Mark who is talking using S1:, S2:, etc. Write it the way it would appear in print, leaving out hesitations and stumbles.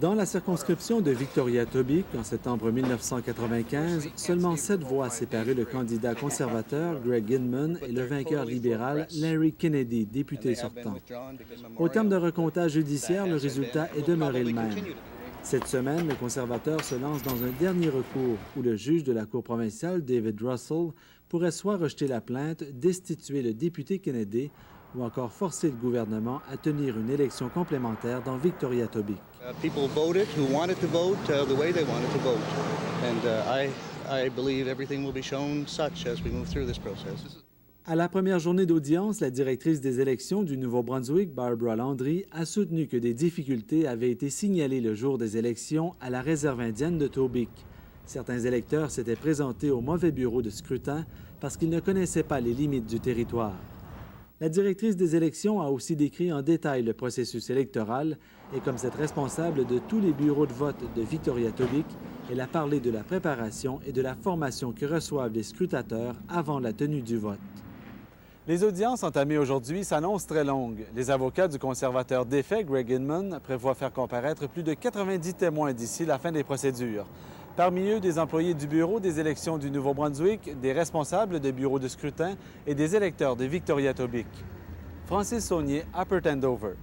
S1: Dans la circonscription de Victoria-Tobique, en septembre 1995, seulement 7 voix séparaient le candidat conservateur Greg Inman et le vainqueur libéral Larry Kennedy, député sortant. Au terme d'un recomptage judiciaire, le résultat est demeuré le même. Cette semaine, le conservateur se lance dans un dernier recours où le juge de la Cour provinciale, David Russell, pourrait soit rejeter la plainte, destituer le député Kennedy ou encore forcer le gouvernement à tenir une élection complémentaire dans Victoria-Tobique.
S2: People voted who wanted to vote the way they wanted to vote. And I believe everything will be shown such as we move through this process.
S1: À la première journée d'audience, la directrice des élections du Nouveau-Brunswick, Barbara Landry, a soutenu que des difficultés avaient été signalées le jour des élections à la réserve indienne de Tobique. Certains électeurs s'étaient présentés au mauvais bureau de scrutin parce qu'ils ne connaissaient pas les limites du territoire. La directrice des élections a aussi décrit en détail le processus électoral et comme cette responsable de tous les bureaux de vote de Victoria-Tobique, elle a parlé de la préparation et de la formation que reçoivent les scrutateurs avant la tenue du vote. Les audiences entamées aujourd'hui s'annoncent très longues. Les avocats du conservateur défait, Greg Inman, prévoient faire comparaître plus de 90 témoins d'ici la fin des procédures. Parmi eux, des employés du bureau des élections du Nouveau-Brunswick, des responsables de bureaux de scrutin et des électeurs de Victoria-Tobique. Francis Saunier, Upper Andover.